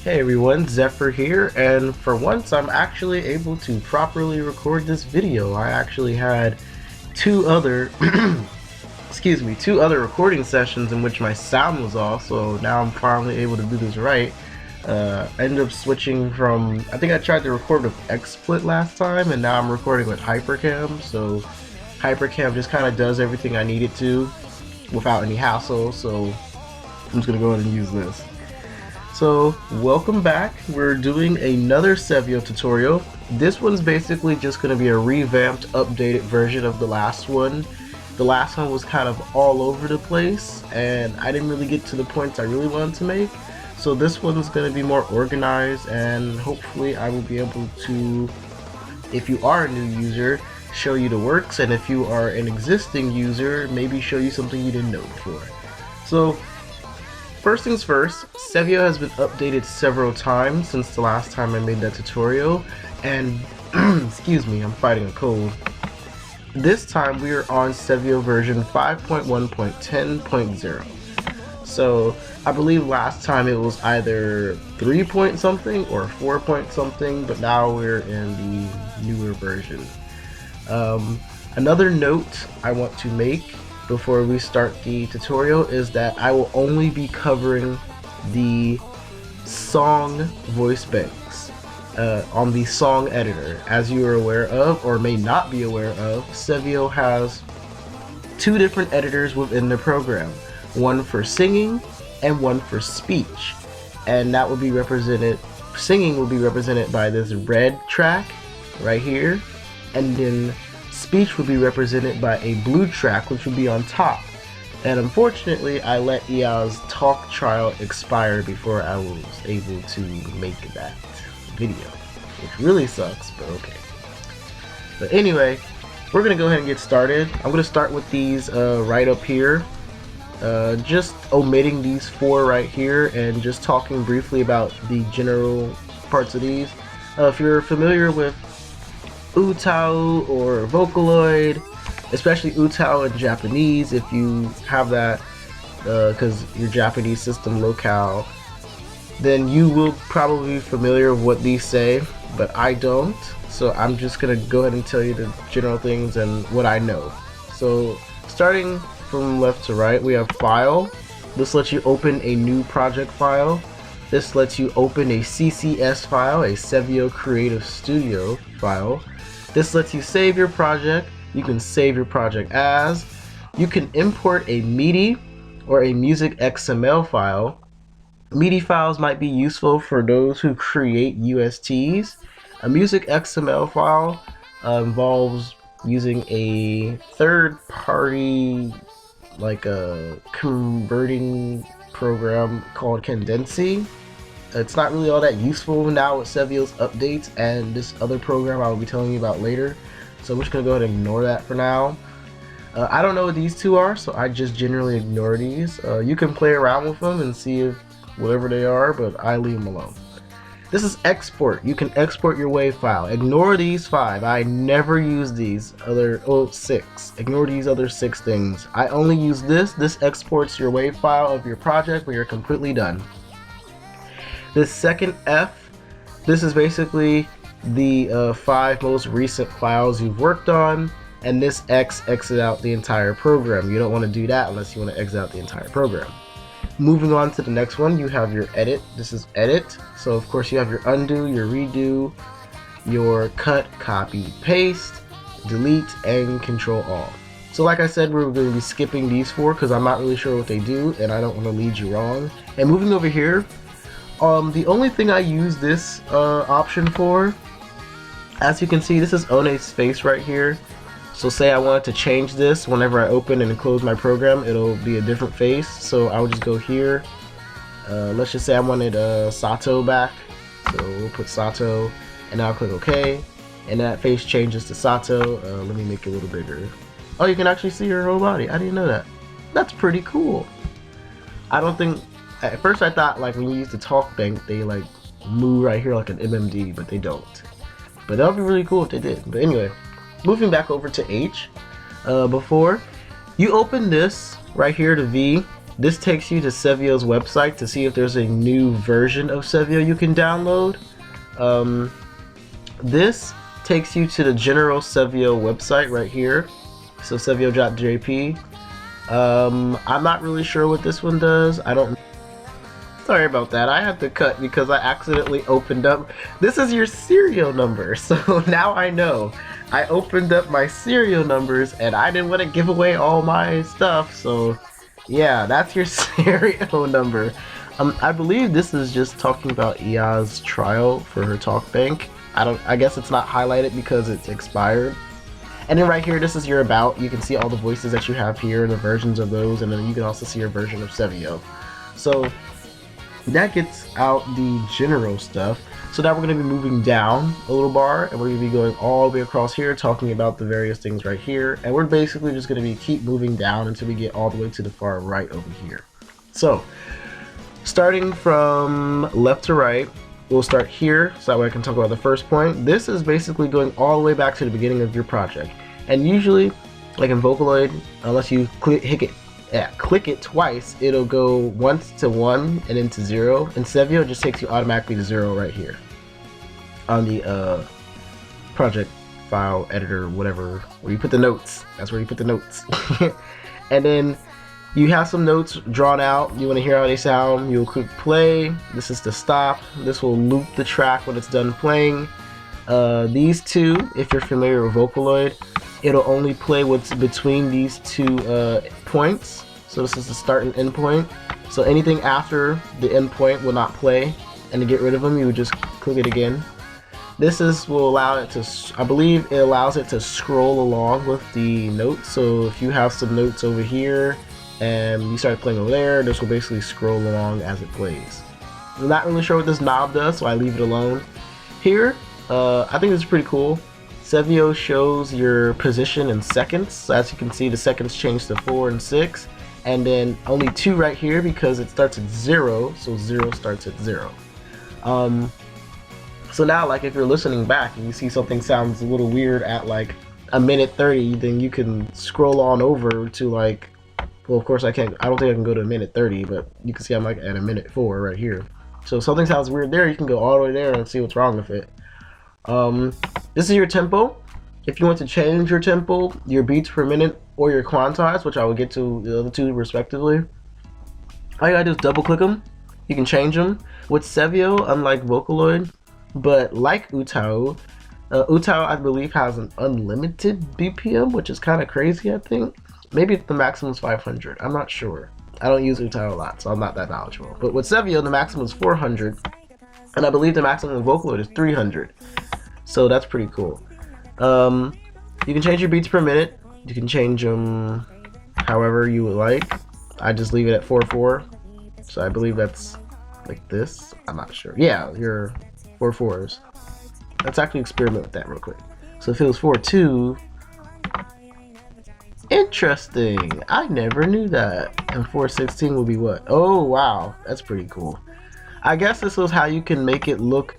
Hey everyone, Zephyr here, and for once I'm actually able to properly record this video. I actually had two other two other recording sessions in which my sound was off, so now I'm finally able to do this right. I ended up switching from, I think I tried to record with XSplit last time, and now I'm recording with Hypercam, so Hypercam just kind of does everything I need it to without any hassle, so I'm just going to go ahead and use this. So, welcome back. We're doing another CeVIO tutorial. This one's basically just going to be a revamped, updated version of the last one. The last one was kind of all over the place, and I didn't really get to the points I really wanted to make. So this one's going to be more organized, and hopefully I will be able to, if you are a new user, show you the works, and if you are an existing user, maybe show you something you didn't know before. So, first things first, CeVIO has been updated several times since the last time I made that tutorial, and excuse me, I'm fighting a cold. This time we are on CeVIO version 5.1.10.0. So I believe last time it was either 3 point something or 4 point something, but now we're in the newer version. Another note I want to make before we start the tutorial is that I will only be covering the song voice banks on the song editor. As you are aware of, or may not be aware of, CeVIO has two different editors within the program, one for singing and one for speech, and that will be represented, singing will be represented by this red track right here, and then speech would be represented by a blue track, which would be on top. And unfortunately, I let UTAU's talk trial expire before I was able to make that video, which really sucks, but okay. But anyway, we're gonna go ahead and get started. I'm gonna start with these right up here, just omitting these four right here and just talking briefly about the general parts of these. If you're familiar with UTAU or VOCALOID, especially UTAU in Japanese, if you have that because your Japanese system locale, then you will probably be familiar with what these say, but I don't, so I'm just gonna go ahead and tell you the general things and what I know. So starting from left to right, we have file. This lets you open a new project file. This lets you open a CCS file, a CeVIO Creative Studio file. This lets you save your project. You can save your project as. You can import a MIDI or a music XML file. MIDI files might be useful for those who create USTs. A music XML file involves using a third-party, like a converting program called Condensy. It's not really all that useful now with CeVIO's updates and this other program I will be telling you about later, so I'm just going to go ahead and ignore that for now. I don't know what these two are, so I just generally ignore these. You can play around with them and see if whatever they are, but I leave them alone. This is export. You can export your WAV file. Ignore these 5. I never use these other 6. Ignore these other 6 things. I only use this. This exports your WAV file of your project when you're completely done. This second F, this is basically the 5 most recent files you've worked on, and this X exits out the entire program. You don't want to do that unless you want to exit out the entire program. Moving on to the next one, you have your edit. This is edit. So of course you have your undo, your redo, your cut, copy, paste, delete, and control all. So like I said, we're going to be skipping these 4 because I'm not really sure what they do and I don't want to lead you wrong. And moving over here, the only thing I use this option for, as you can see, this is One's face right here. So say I wanted to change this, whenever I open and close my program, it'll be a different face. So I would just go here. Let's just say I wanted Sato back. So we'll put Sato, and now I'll click OK. And that face changes to Sato. Let me make it a little bigger. Oh, you can actually see her whole body. I didn't know that. That's pretty cool. I don't think, at first I thought like when you use the talk bank, they like move right here like an MMD, but they don't. But that would be really cool if they did. But anyway, moving back over to H, before you open this right here to V, this takes you to CeVIO's website to see if there's a new version of CeVIO you can download. This takes you to the general CeVIO website right here, so CeVIO.jp. I'm not really sure what this one does. I don't. Sorry about that. I had to cut because I accidentally opened up. This is your serial number, so now I know. I opened up my serial numbers and I didn't want to give away all my stuff, so yeah, that's your serial number. I believe this is just talking about Ia's trial for her TalkBank. I guess it's not highlighted because it's expired. And then right here, this is your about. You can see all the voices that you have here, the versions of those, and then you can also see your version of CeVIO. So that gets out the general stuff. So now we're going to be moving down a little bar, and we're going to be going all the way across here, talking about the various things right here. And we're basically just going to be keep moving down until we get all the way to the far right over here. So starting from left to right, we'll start here, so that way I can talk about the first point. This is basically going all the way back to the beginning of your project. And usually, like in Vocaloid, unless you click it twice, it'll go once to 1 and then to 0. And CeVIO just takes you automatically to 0 right here on the project file editor, whatever, where you put the notes. That's where you put the notes. And then you have some notes drawn out. You want to hear how they sound. You'll click play. This is to stop. This will loop the track when it's done playing. These two, if you're familiar with Vocaloid, it'll only play what's between these two points. So this is the start and end point. So anything after the end point will not play. And to get rid of them, you would just click it again. This will allow it to, I believe it allows it to scroll along with the notes. So if you have some notes over here and you start playing over there, this will basically scroll along as it plays. I'm not really sure what this knob does, so I leave it alone. Here, I think this is pretty cool. CeVIO shows your position in seconds. So as you can see, the seconds change to 4 and 6. And then only 2 right here because it starts at 0, so 0 starts at 0. So now, like, if you're listening back and you see something sounds a little weird at like a minute 30, then you can scroll on over to like, well, of course I don't think I can go to a minute 30, but you can see I'm like at a minute 4 right here. So if something sounds weird there, you can go all the way there and see what's wrong with it. This is your tempo. If you want to change your tempo, your beats per minute, or your quantize, which I will get to the other two respectively, all you gotta do is double click them. You can change them. With CeVIO, unlike Vocaloid, but like UTAU, UTAU I believe has an unlimited BPM, which is kind of crazy, I think. Maybe the maximum is 500, I'm not sure. I don't use UTAU a lot, so I'm not that knowledgeable. But with CeVIO, the maximum is 400, and I believe the maximum in Vocaloid is 300. So that's pretty cool. You can change your beats per minute. You can change them however you would like. I just leave it at 4/4. So I believe that's like this. I'm not sure. Yeah, your 4/4s. Let's actually experiment with that real quick. So if it was 4/2, interesting. I never knew that. And 4/16 would be what? Oh wow, that's pretty cool. I guess this is how you can make it look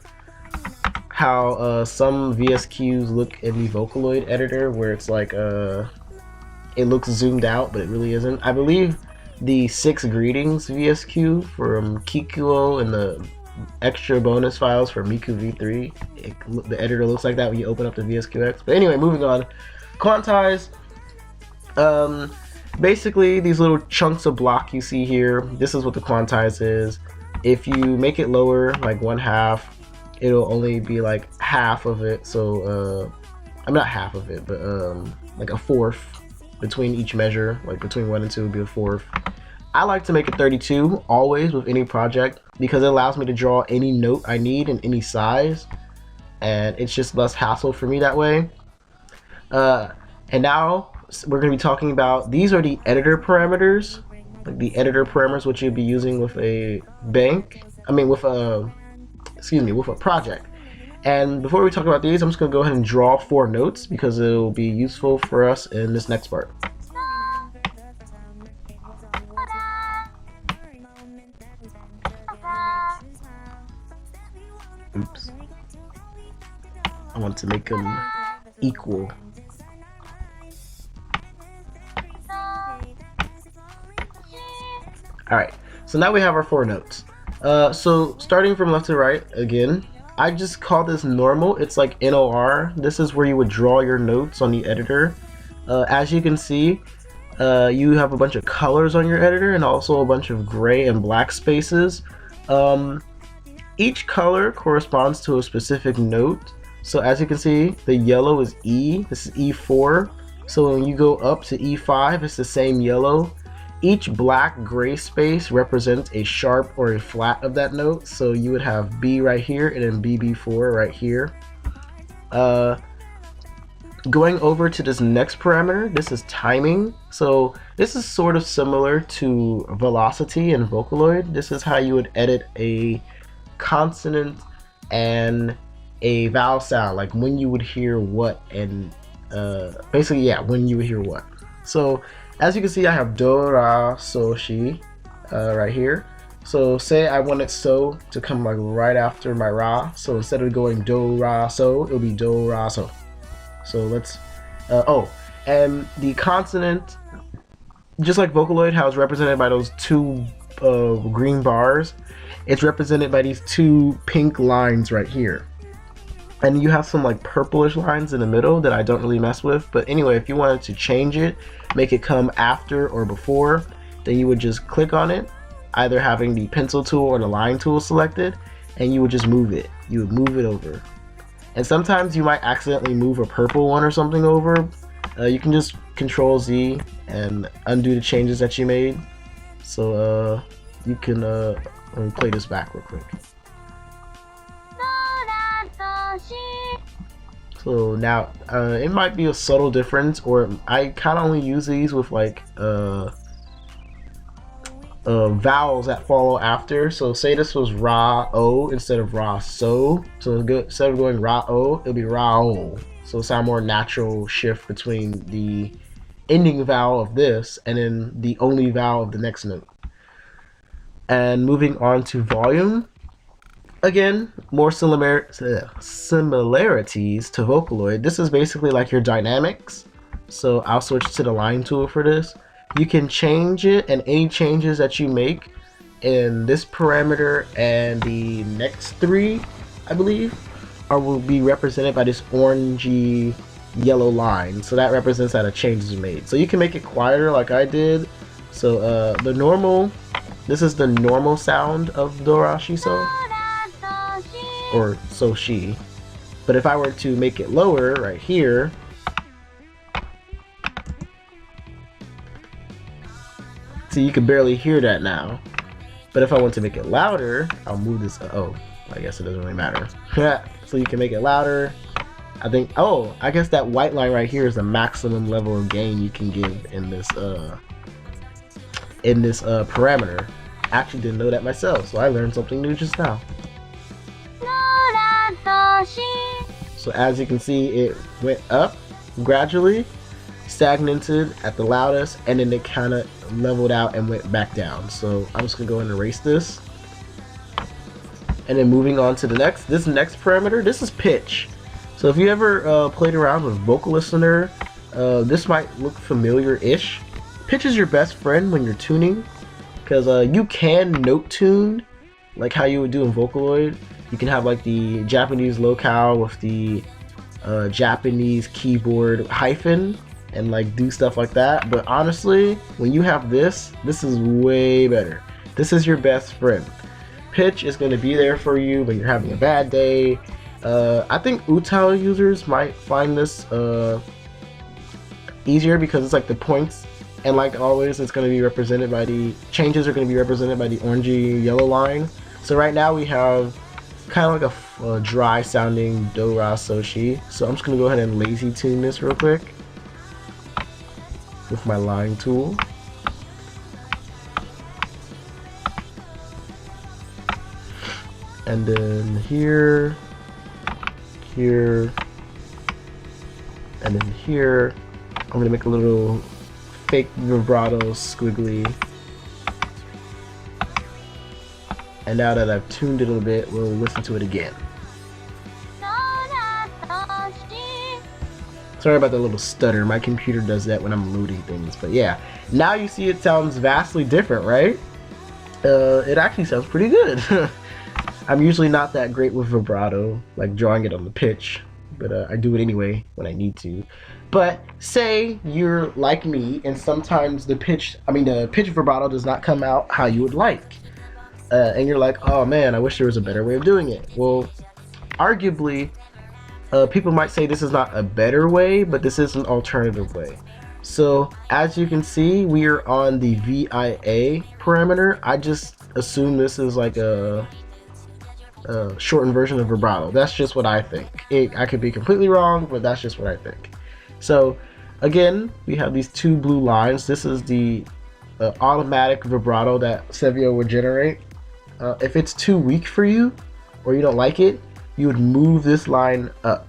how some VSQs look in the Vocaloid editor, where it's like it looks zoomed out, but it really isn't. I believe the 6 greetings VSQ from Kikuo and the extra bonus files for Miku V3, the editor looks like that when you open up the VSQX. But anyway, moving on. Quantize. Basically, these little chunks of block you see here, this is what the quantize is. If you make it lower, like 1/2, it'll only be like half of it. So I'm not half of it, but like 1/4 between each measure. Like between 1 and 2 would be 1/4. I like to make it 32 always with any project because it allows me to draw any note I need in any size, and it's just less hassle for me that way. And now we're going to be talking about, these are the editor parameters, like the editor parameters which you'll be using with a bank. I mean with a with a project. And before we talk about these, I'm just going to go ahead and draw 4 notes because it will be useful for us in this next part. Oops. I want to make them equal. Alright, so now we have our 4 notes. So starting from left to right, again, I just call this normal. It's like NOR. This is where you would draw your notes on the editor. As you can see, you have a bunch of colors on your editor and also a bunch of gray and black spaces. Each color corresponds to a specific note. So as you can see, the yellow is E. This is E4. So when you go up to E5, it's the same yellow. Each black gray space represents a sharp or a flat of that note. So you would have B right here and then BB4 right here. Going over to this next parameter, this is timing. So this is sort of similar to velocity and Vocaloid. This is how you would edit a consonant and a vowel sound, like when you would hear what, and basically, yeah, when you would hear what. So as you can see, I have do, ra, so, shi right here. So say I wanted so to come like right after my ra. So instead of going do, ra, so, it'll be do, ra, so. So let's, oh, and the consonant, just like Vocaloid, how it's represented by those 2 green bars, it's represented by these 2 pink lines right here. And you have some like purplish lines in the middle that I don't really mess with. But anyway, if you wanted to change it, make it come after or before, then you would just click on it, either having the pencil tool or the line tool selected, and you would just move it. You would move it over. And sometimes you might accidentally move a purple one or something over. You can just Control Z and undo the changes that you made. So you can let me play this back real quick. So now it might be a subtle difference, or I kind of only use these with like vowels that follow after. So say this was ra-o instead of ra-so. So instead of going ra-o, it'll be ra-o. So it's a more natural shift between the ending vowel of this and then the only vowel of the next note. And moving on to volume. Again, more similarities to Vocaloid. This is basically like your dynamics. So I'll switch to the line tool for this. You can change it, and any changes that you make in this parameter and the next 3, I believe, will be represented by this orangey yellow line. So that represents that a change is made. So you can make it quieter like I did. So the normal, this is the normal sound of do, ra, shi, so, or so, shi. But if I were to make it lower right here, see, you can barely hear that now. But if I want to make it louder, I'll move this. Oh, I guess it doesn't really matter. So you can make it louder. I think, oh, I guess that white line right here is the maximum level of gain you can give in this parameter. I actually didn't know that myself, so I learned something new just now. So as you can see, it went up gradually, stagnated at the loudest, and then it kind of leveled out and went back down. So I'm just gonna go ahead and erase this. And then moving on to the next parameter, this is pitch. So if you ever played around with Vocal Listener, this might look familiar-ish. Pitch is your best friend when you're tuning, because you can note tune like how you would do in Vocaloid. You can have like the Japanese locale with the Japanese keyboard hyphen and like do stuff like that. But honestly, when you have this is way better. This is your best friend. Pitch is going to be there for you when you're having a bad day. I think UTAU users might find this easier because it's like the points, and like always, it's going to be represented by the changes are going to be represented by the orangey yellow line. So right now we have kind of like a dry sounding do, ra, so, shi. So I'm just going to go ahead and lazy tune this real quick with my line tool. And then here, and then here, I'm going to make a little fake vibrato squiggly. And now that I've tuned it a little bit, we'll listen to it again. Sorry about the little stutter. My computer does that when I'm loading things. But yeah, now you see it sounds vastly different, right? It actually sounds pretty good. I'm usually not that great with vibrato, like drawing it on the pitch, but I do it anyway when I need to. But say you're like me, and sometimes the pitch vibrato does not come out how you would like. And you're like, oh man, I wish there was a better way of doing it. Well, arguably, people might say this is not a better way, but this is an alternative way. So as you can see, we are on the VIA parameter. I just assume this is like a shortened version of vibrato. That's just what I think. I could be completely wrong, but that's just what I think. So again, we have these two blue lines. This is the automatic vibrato that CeVIO would generate. If it's too weak for you, or you don't like it, you would move this line up.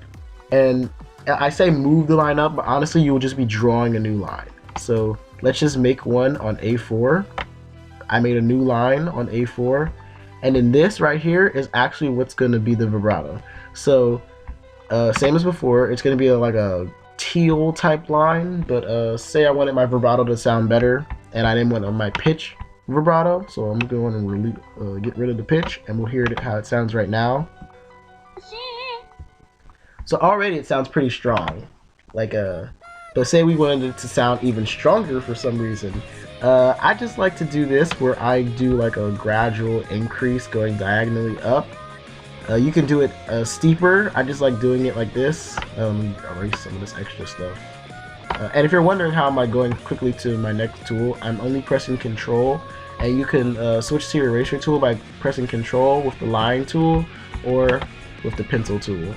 And I say move the line up, but honestly you will just be drawing a new line. So let's just make one on A4. I made a new line on A4, and then this right here is actually what's going to be the vibrato. So same as before, it's going to be like a teal type line, but say I wanted my vibrato to sound better and I didn't want my pitch vibrato, so I'm going to get rid of the pitch, and we'll hear it how it sounds right now. So already it sounds pretty strong, like but say we wanted it to sound even stronger for some reason. I just like to do this where I do like a gradual increase going diagonally up. You can do it steeper. I just like doing it like this. Erase some of this extra stuff. And if you're wondering how am I going quickly to my next tool, I'm only pressing Control, and you can switch to your eraser tool by pressing Control with the line tool or with the pencil tool.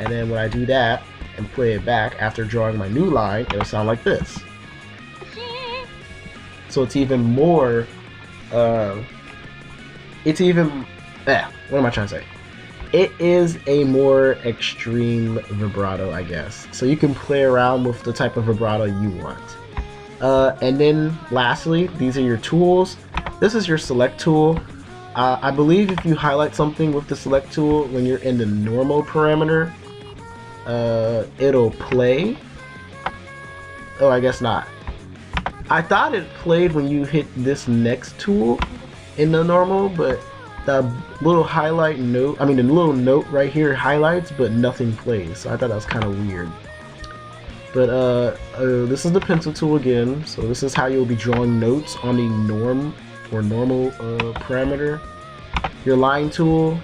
And then when I do that and play it back after drawing my new line, it'll sound like this. So it's even more, what am I trying to say? It is a more extreme vibrato, I guess. So you can play around with the type of vibrato you want. And then lastly, these are your tools. This is your select tool. I believe if you highlight something with the select tool when you're in the normal parameter, it'll play. Oh, I guess not. I thought it played when you hit this next tool in the normal, but the little highlight note, the little note right here highlights, but nothing plays. So I thought that was kind of weird. But this is the pencil tool again. So this is how you'll be drawing notes on the normal parameter. Your line tool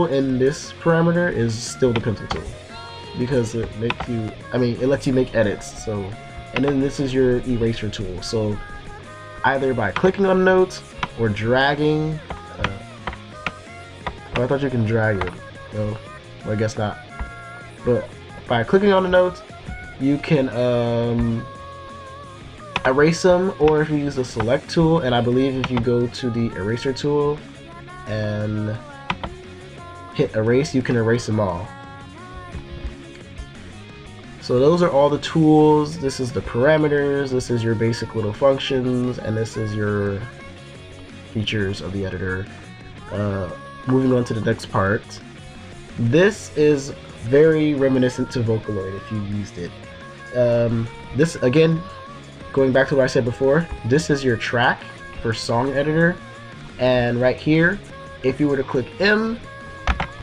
in this parameter is still the pencil tool because it lets you make edits. So, and then this is your eraser tool. So either by clicking on notes or dragging. I thought you can drag it. No, well, I guess not. But by clicking on the notes, you can erase them, or if you use the select tool, and I believe if you go to the eraser tool and hit erase, you can erase them all. So those are all the tools. This is the parameters, this is your basic little functions, and this is your features of the editor. Moving on to the next part. This is very reminiscent to Vocaloid if you used it. This, again, going back to what I said before, this is your track for song editor, and right here, if you were to click M,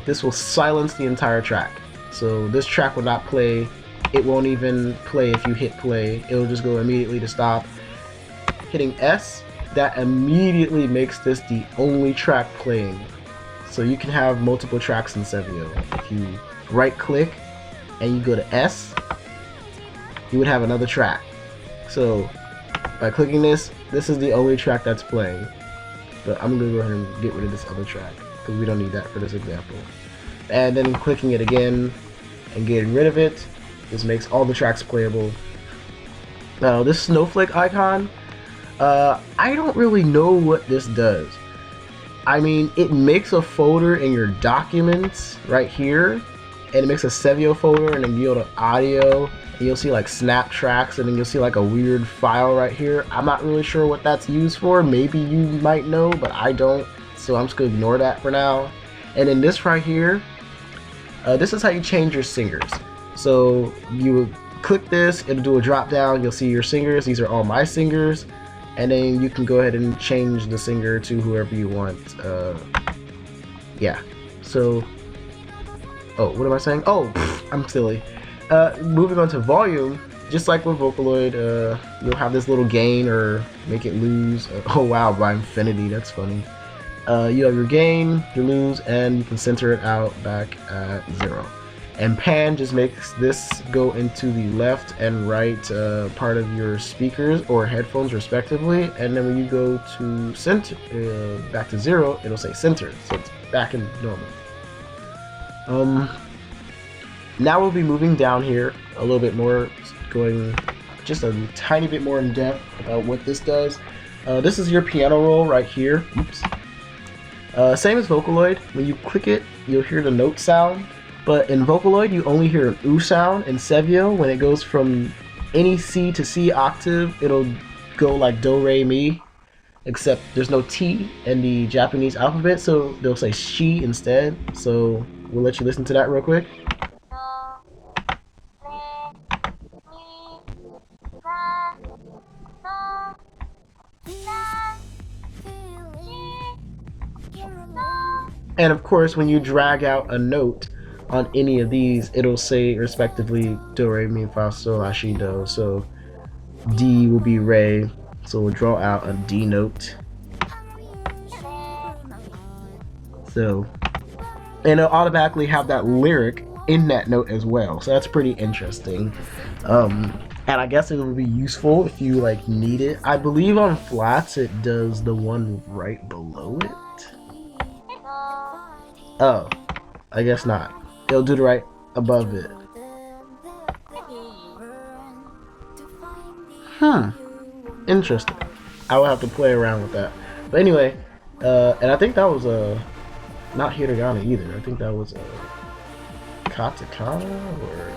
this will silence the entire track. So this track will not play. It won't even play if you hit play. It'll just go immediately to stop. Hitting S, that immediately makes this the only track playing. So you can have multiple tracks in CeVIO. If you right click and you go to S, you would have another track. So by clicking this, this is the only track that's playing. But I'm gonna go ahead and get rid of this other track because we don't need that for this example. And then clicking it again and getting rid of it, this makes all the tracks playable. Now this snowflake icon, I don't really know what this does. It makes a folder in your documents right here, and it makes a CeVIO folder, and then you go to audio, and you'll see like snap tracks, and then you'll see like a weird file right here. I'm not really sure what that's used for. Maybe you might know, but I don't, so I'm just gonna ignore that for now. And then this right here, this is how you change your singers. So you would click this, it'll do a drop down, you'll see your singers. These are all my singers. and then you can go ahead and change the singer to whoever you want. Yeah, so, oh, what am I saying? Oh, I'm silly. Moving on to volume, just like with Vocaloid, you'll have this little gain or make it lose. Oh wow, by infinity, that's funny. You have your gain, your lose, and you can center it out back at 0. And pan just makes this go into the left and right part of your speakers or headphones respectively, and then when you go to center, back to 0, it'll say center, so it's back in normal. Now we'll be moving down here a little bit more, going just a tiny bit more in depth about what this does. This is your piano roll right here. Oops. Same as Vocaloid, when you click it, you'll hear the note sound, but in Vocaloid you only hear an oo sound. In CeVIO, when it goes from any C to C octave, it'll go like do, re, mi, except there's no T in the Japanese alphabet, so they'll say shi instead. So we'll let you listen to that real quick. And of course, when you drag out a note on any of these, it'll say respectively do, re, mi, fa, sol, la, si, do. So D will be re, so we'll draw out a D note. So, and it'll automatically have that lyric in that note as well. So that's pretty interesting. And I guess it would be useful if you like need it. I believe on flats it does the one right below it. Oh, I guess not. It'll do the right above it. Interesting. I will have to play around with that. But anyway, and I think that was not hiragana either. I think that was katakana or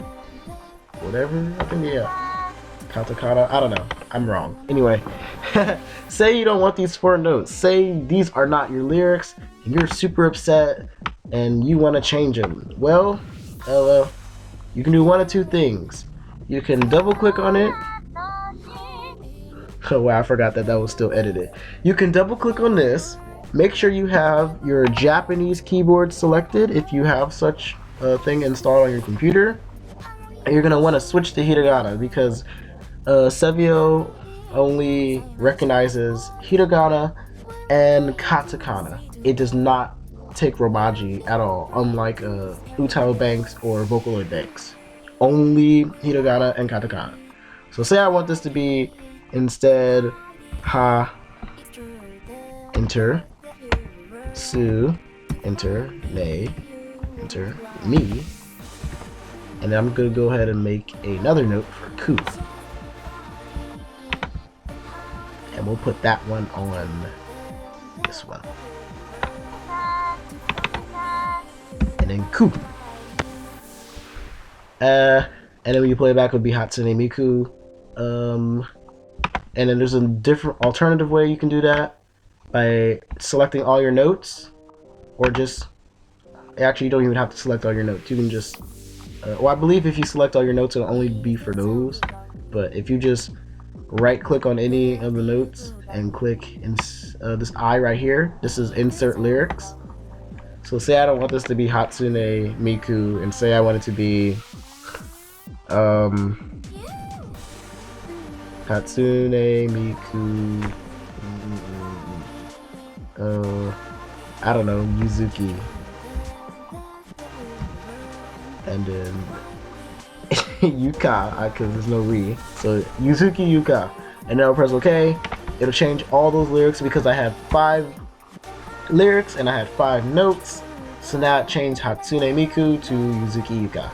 whatever. I think, yeah, katakana. I don't know. I'm wrong. Anyway, say you don't want these 4 notes. Say these are not your lyrics and you're super upset and you want to change them. Well, you can do one of 2 things. You can double click on it. Oh wow, I forgot that was still edited. You can double click on this. Make sure you have your Japanese keyboard selected if you have such a thing installed on your computer. And you're going to want to switch to hiragana because CeVIO only recognizes hiragana and katakana. It does not take Romaji at all, unlike UTAU banks or Vocaloid banks. Only hiragana and katakana. So say I want this to be instead ha, enter, su, enter, ne, enter, mi, and then I'm going to go ahead and make another note for ku. And we'll put that one on this one. And then ku. And then when you play it back, it would be Hatsune Miku. And then there's a different alternative way you can do that by selecting all your notes, or just, actually you don't even have to select all your notes. You can just, well, I believe if you select all your notes, it'll only be for those. But if you just right click on any of the notes and click in this I right here, this is insert lyrics. So say I don't want this to be Hatsune Miku, and say I want it to be Hatsune Miku, I don't know, Yuzuki, and then Yuka, because there's no re, so Yuzuki Yuka, and then I'll press OK. It'll change all those lyrics because I had 5 lyrics and I had 5 notes, so now it changed Hatsune Miku to Yuzuki Yuka.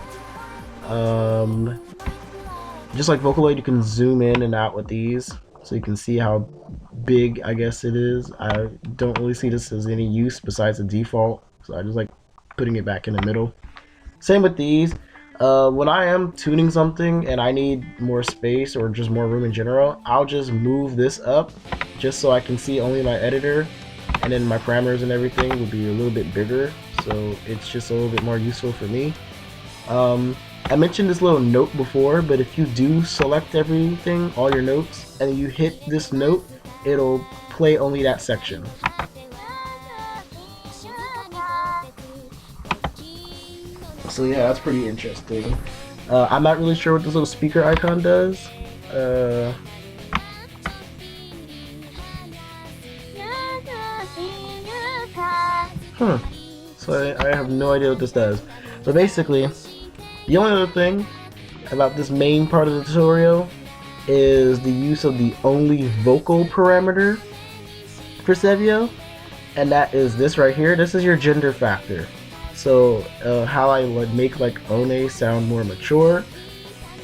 Just like Vocaloid, you can zoom in and out with these, so you can see how big, I guess, it is. I don't really see this as any use besides the default, so I just like putting it back in the middle. Same with these. When I am tuning something and I need more space or just more room in general, I'll just move this up just so I can see only my editor, and then my parameters and everything will be a little bit bigger, so it's just a little bit more useful for me. I mentioned this little note before, but if you do select everything, all your notes, and you hit this note, it'll play only that section. So yeah, that's pretty interesting. I'm not really sure what this little speaker icon does. So I have no idea what this does. But basically, the only other thing about this main part of the tutorial is the use of the only vocal parameter for CeVIO, and that is this right here. This is your gender factor. So how I would make like One sound more mature,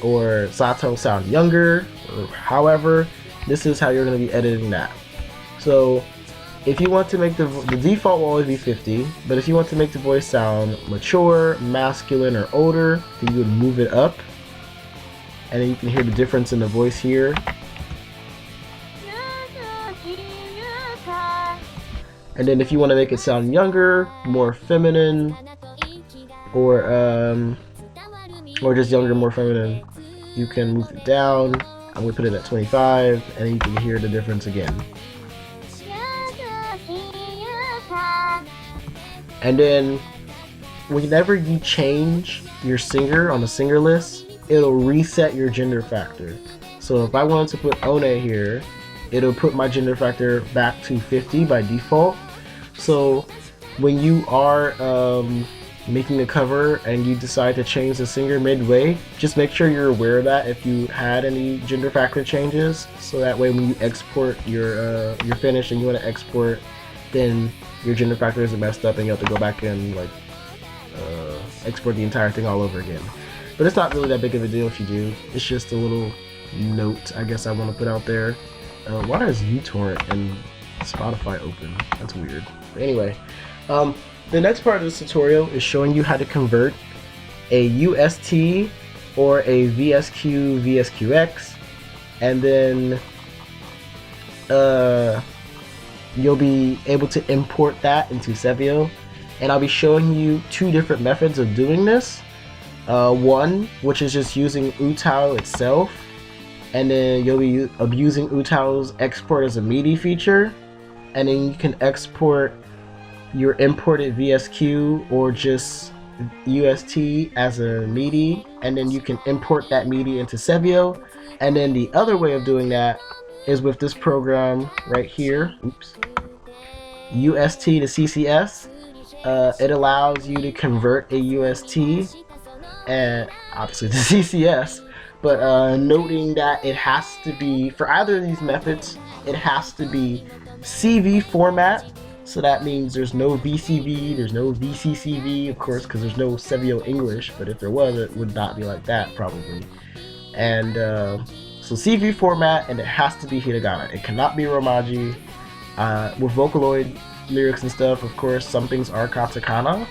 or Sato sound younger, or however, this is how you're going to be editing that. So if you want to make the default will always be 50, but if you want to make the voice sound mature, masculine, or older, then you would move it up, and then you can hear the difference in the voice here. And then if you want to make it sound younger, more feminine, or just younger, more feminine, you can move it down. I'm going to put it at 25, and then you can hear the difference again. And then whenever you change your singer on the singer list, it'll reset your gender factor. So if I wanted to put One here, it'll put my gender factor back to 50 by default. So when you are making a cover and you decide to change the singer midway, just make sure you're aware of that if you had any gender factor changes, so that way when you export your finish and you want to export, then your gender factor isn't messed up and you have to go back and like export the entire thing all over again. But it's not really that big of a deal if you do. It's just a little note I guess I want to put out there. Why is uTorrent and Spotify open? That's weird. But anyway, the next part of this tutorial is showing you how to convert a UST or a VSQ VSQX, and then you'll be able to import that into CeVIO, and I'll be showing you two different methods of doing this. One, which is just using UTAU itself, and then you'll be abusing UTAU's export as a MIDI feature, and then you can export your imported VSQ or just UST as a MIDI, and then you can import that MIDI into CeVIO. And then the other way of doing that is with this program right here. Oops. UST to CCS. It allows you to convert a UST and obviously to CCS, but noting that it has to be, for either of these methods, it has to be CV format. So that means there's no VCV, there's no VCCV, of course, because there's no CeVIO English, but if there was, it would not be like that, probably. And so CV format, and it has to be hiragana. It cannot be Romaji. With Vocaloid lyrics and stuff, of course, some things are katakana.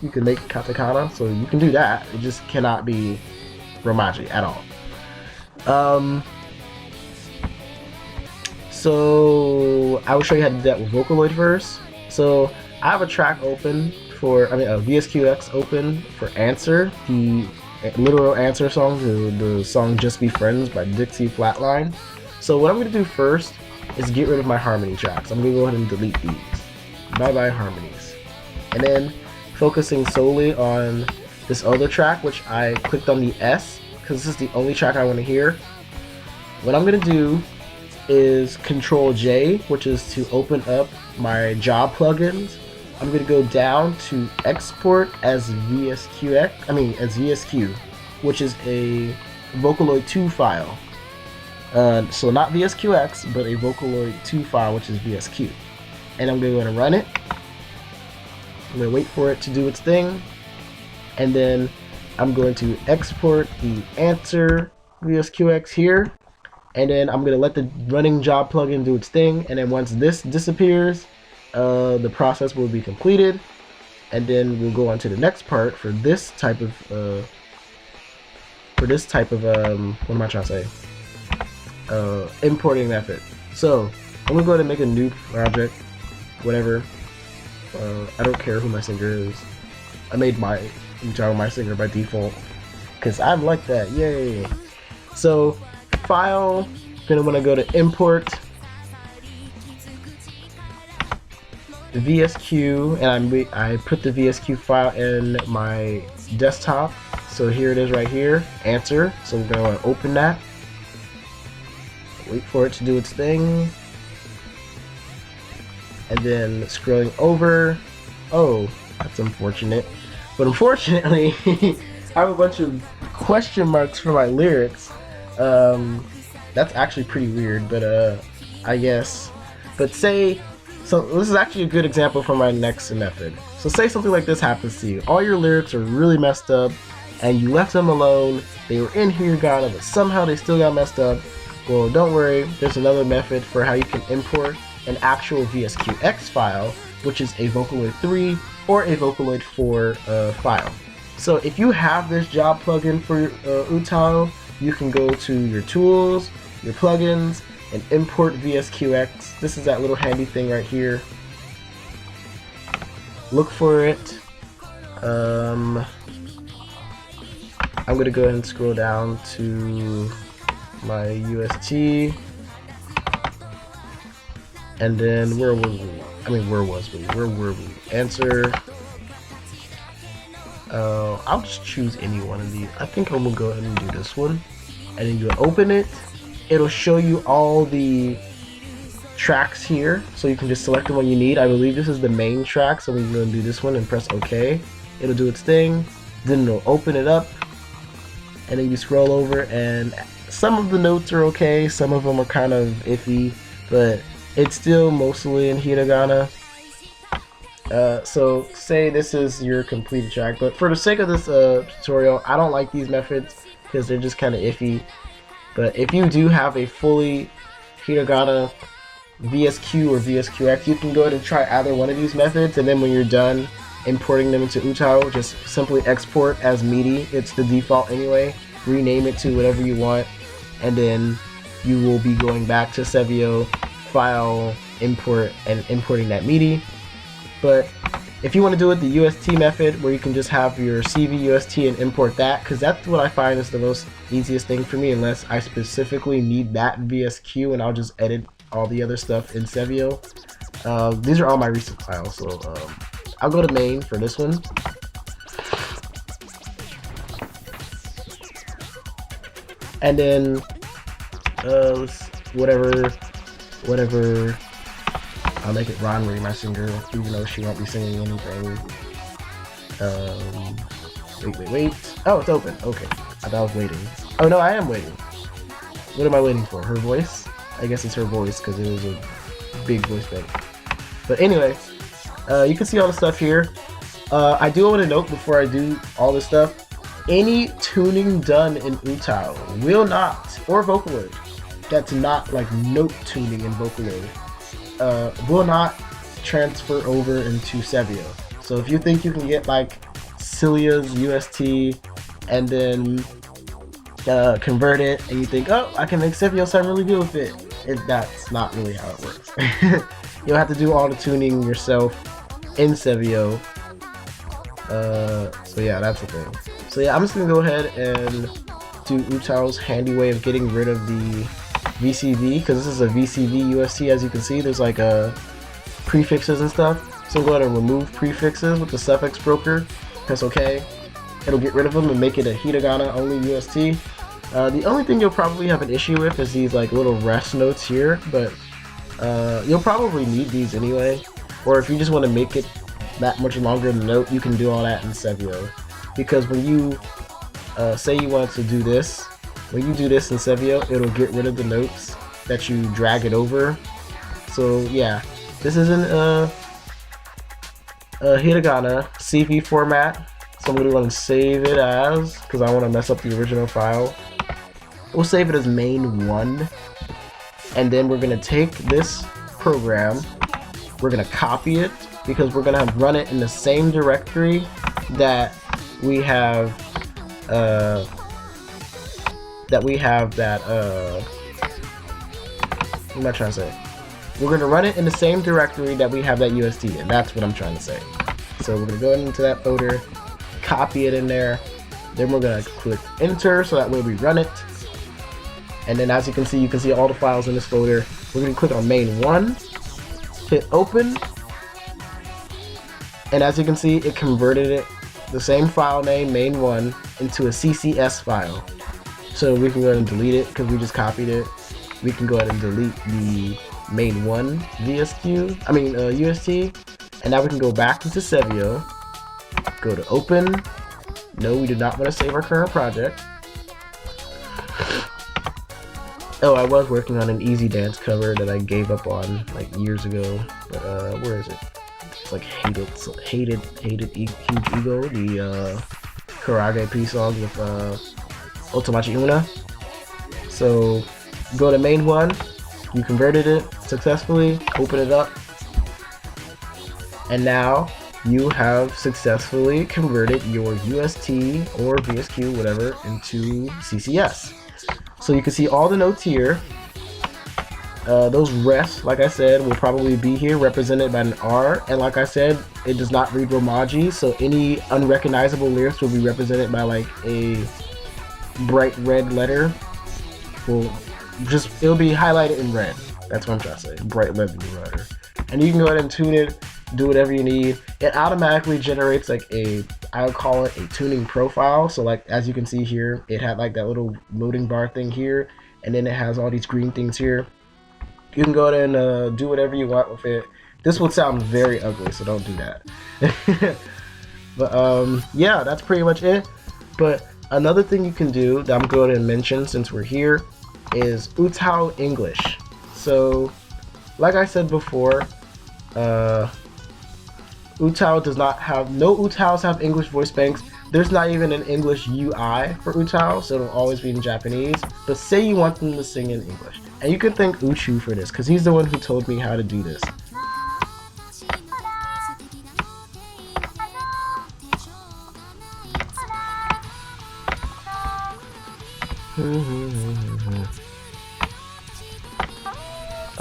You can make katakana, so you can do that. It just cannot be Romaji at all. So I will show you how to do that with Vocaloid first. So I have a track open for, a VSQX open for Answer, the literal Answer song, the song Just Be Friends by Dixie Flatline. So what I'm going to do first is get rid of my harmony tracks. I'm going to go ahead and delete these. Bye bye harmonies. And then focusing solely on this other track, which I clicked on the S because this is the only track I want to hear. What I'm going to do is Control J, which is to open up my job plugins. I'm going to go down to export as VSQ, which is a Vocaloid 2 file. So not VSQX, but a Vocaloid 2 file, which is VSQ. And I'm going to run it. I'm going to wait for it to do its thing. And then I'm going to export the Answer VSQX here. And then I'm going to let the running job plugin do its thing. And then once this disappears, the process will be completed. And then we'll go on to the next part for this type of, what am I trying to say? Importing method. So I'm going to go ahead and make a new project, whatever. I don't care who my singer is. I made my singer by default because I'm like that. Yay! So file, gonna want to go to import VSQ, and I put the VSQ file in my desktop. So here it is right here, answer. So we're going to open that. Wait for it to do its thing. And then scrolling over. Oh, that's unfortunate. But unfortunately, I have a bunch of question marks for my lyrics. That's actually pretty weird, but I guess. But say, so this is actually a good example for my next method. So say something like this happens to you. All your lyrics are really messed up, and you left them alone. They were in Hiragana, but somehow they still got messed up. Well, don't worry. There's another method for how you can import an actual VSQX file, which is a Vocaloid 3 or a Vocaloid 4 file. So if you have this job plugin for UTAU, you can go to your tools, your plugins, and import VSQX. This is that little handy thing right here. Look for it. I'm gonna go ahead and scroll down to my UST, and then where was we? Where were we? Answer. I'll just choose any one of these. I think I'm gonna go ahead and do this one, and then you open it. It'll show you all the tracks here, so you can just select the one you need. I believe this is the main track, so we're going to do this one and press OK. It'll do its thing, then it'll open it up, and then you scroll over, and some of the notes are okay, some of them are kind of iffy, but it's still mostly in hiragana. So say this is your completed track, but for the sake of this tutorial, I don't like these methods because they're just kind of iffy. But if you do have a fully hiragana VSQ or VSQX, you can go ahead and try either one of these methods, and then when you're done importing them into UTAU, just simply export as MIDI. It's the default anyway. Rename it to whatever you want, and then you will be going back to CeVIO, file, import, and importing that MIDI. But if you want to do it the UST method, where you can just have your CV UST and import that, because that's what I find is the most easiest thing for me, unless I specifically need that VSQ, and I'll just edit all the other stuff in CeVIO. These are all my recent files, so I'll go to main for this one. And then whatever, I'll make it Ronry, my singer, even though she won't be singing anything. Wait. Oh, it's open. Okay. I thought I was waiting. Oh no, I am waiting. What am I waiting for? Her voice? I guess it's her voice because it was a big voice thing. But anyway, you can see all the stuff here. I do want to note before I do all this stuff, any tuning done in UTAU will not, or Vocaloid, that's not like note tuning in Vocaloid, will not transfer over into CeVIO. So if you think you can get like Celia's UST and then convert it, and you think, oh, I can make CeVIO sound really good with it, that's not really how it works. You'll have to do all the tuning yourself in CeVIO. So yeah, that's the thing. So yeah, I'm just gonna go ahead and do UTAU's handy way of getting rid of the VCV, because this is a VCV UST. As you can see, there's like prefixes and stuff. So I'm going to remove prefixes with the suffix broker. Press OK. It'll get rid of them and make it a hiragana only UST. The only thing you'll probably have an issue with is these like little rest notes here, but you'll probably need these anyway. Or if you just want to make it that much longer than the note, you can do all that in CeVIO. Because when you say you want to do this, when you do this in CeVIO, it'll get rid of the notes that you drag it over. So yeah, this is in hiragana CV format. So I'm going to save it as, because I want to mess up the original file. We'll save it as main1, and then we're going to take this program, we're going to copy it, because we're going to run it in the same directory that we have what am I trying to say? We're going to run it in the same directory that we have that UST in. That's what I'm trying to say. So we're going to go into that folder, copy it in there, then we're going to click enter so that way we run it. And then as you can see all the files in this folder. We're going to click on main1, hit open, And as you can see, it converted it, the same file name, main1, into a CCS file. So we can go ahead and delete it because we just copied it. We can go ahead and delete the main1 UST. And now we can go back into CeVIO, go to open. No, we do not want to save our current project. Oh, I was working on an Easy Dance cover that I gave up on like years ago, but where is it? It's like Hated Huge Ego, the Karage P song with Romaji Kappas. So go to main1, you converted it successfully, open it up, and now you have successfully converted your UST or VSQ, whatever, into CCS. So you can see all the notes here. Those refs, like I said, will probably be here represented by an R, and like I said, it does not read Romaji, so any unrecognizable lyrics will be represented by like a bright red letter. It'll be highlighted in red. That's what I'm trying to say, bright red letter. And you can go ahead and tune it, do whatever you need. It automatically generates like I would call it a tuning profile. So like, as you can see here, it had like that little loading bar thing here, and then it has all these green things here. You can go ahead and do whatever you want with it. This would sound very ugly, so don't do that. But yeah, that's pretty much it. But another thing you can do that I'm going to mention since we're here is UTAU English. So like I said before, UTAU does not have, no UTAUs have English voice banks. There's not even an English UI for UTAU, so it'll always be in Japanese. But say you want them to sing in English. And you can thank Uchu for this, because he's the one who told me how to do this.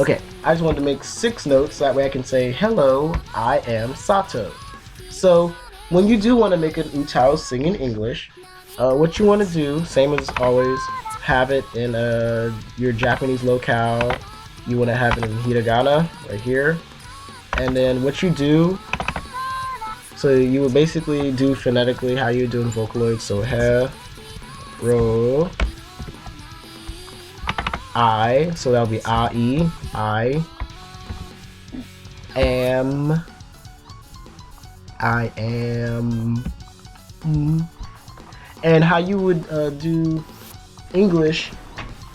Okay, I just wanted to make 6 notes, so that way I can say, hello, I am Sato. So, when you do want to make an UTAU sing in English, what you want to do, same as always, have it in your Japanese locale. You want to have it in hiragana, right here. And then what you do, so you would basically do phonetically how you do in Vocaloid. So, he, ro, I, so that'll be I am, and how you would do English,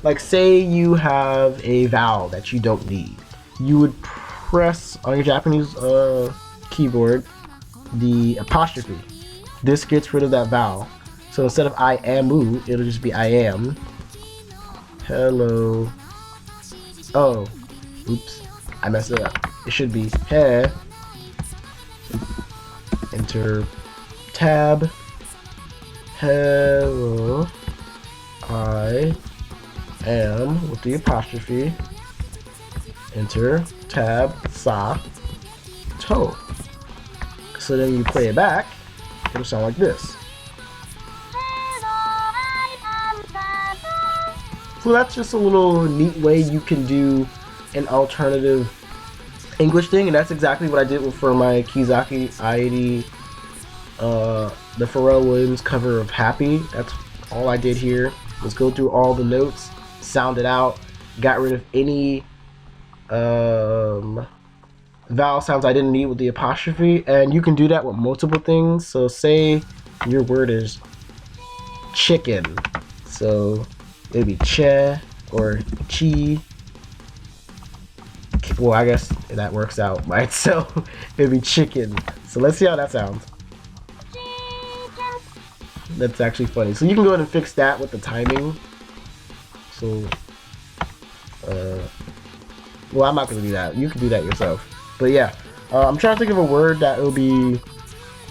like say you have a vowel that you don't need, you would press on your Japanese keyboard the apostrophe. This gets rid of that vowel. So instead of I amu, it'll just be I am. Hello. Oh, oops, I messed it up. It should be he. Enter tab. Hello. I am with the apostrophe. Enter tab sa to. So then you play it back, it'll sound like this. So that's just a little neat way you can do an alternative English thing, and that's exactly what I did for my Kizaki Airi, the Pharrell Williams cover of Happy. That's all I did here, was go through all the notes, sound it out, got rid of any vowel sounds I didn't need with the apostrophe, and you can do that with multiple things. So say your word is chicken, so it'd be che or chi. Well, I guess that works out by itself. It'd be chicken. So let's see how that sounds. That's actually funny. So you can go ahead and fix that with the timing. So, well, I'm not gonna do that. You can do that yourself. But yeah, I'm trying to think of a word that will be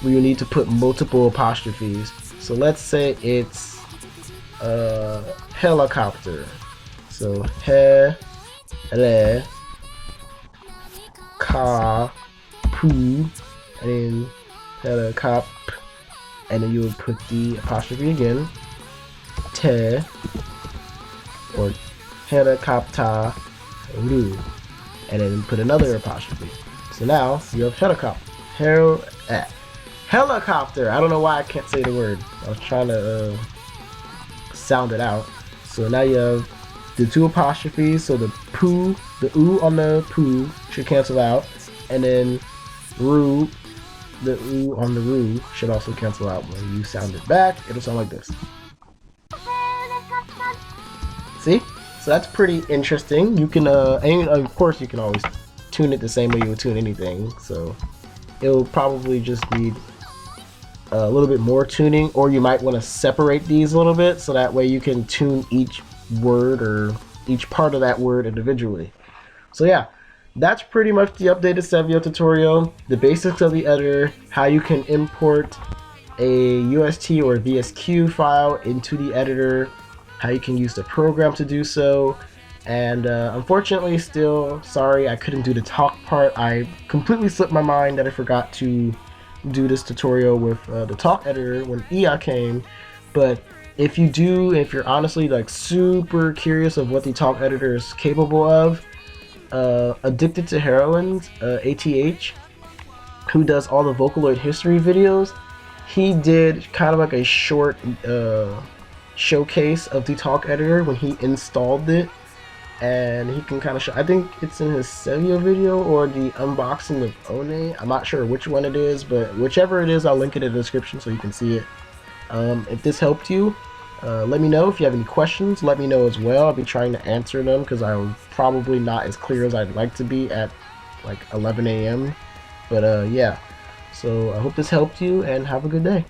where you need to put multiple apostrophes. So let's say it's helicopter. So he, le, ka, pu, and then helicop, and then you would put the apostrophe again, te, or helicopter, ru, and then put another apostrophe. So now you have helicopter, Helicopter. I don't know why I can't say the word. I was trying to sound it out. So now you have the two apostrophes, so the poo, the oo on the poo should cancel out, and then roo, the oo on the roo should also cancel out. When you sound it back, it'll sound like this. See? So that's pretty interesting. You can, and of course you can always tune it the same way you would tune anything, so it'll probably just need a little bit more tuning, or you might want to separate these a little bit so that way you can tune each word or each part of that word individually. So yeah, that's pretty much the updated CeVIO tutorial, the basics of the editor, how you can import a UST or VSQ file into the editor, how you can use the program to do so, and unfortunately still sorry I couldn't do the talk part. I completely slipped my mind that I forgot to do this tutorial with the talk editor when IA came, but if you're honestly like super curious of what the talk editor is capable of, Addicted to Heroines, ATH, who does all the Vocaloid history videos, he did kind of like a short showcase of the talk editor when he installed it, and he can kind of show, I think it's in his CeVIO video or the unboxing of One. I'm not sure which one it is, but whichever it is, I'll link it in the description so you can see it. If this helped you, let me know. If you have any questions, let me know as well. I'll be trying to answer them because I'm probably not as clear as I'd like to be at like 11 a.m. But yeah, so I hope this helped you and have a good day.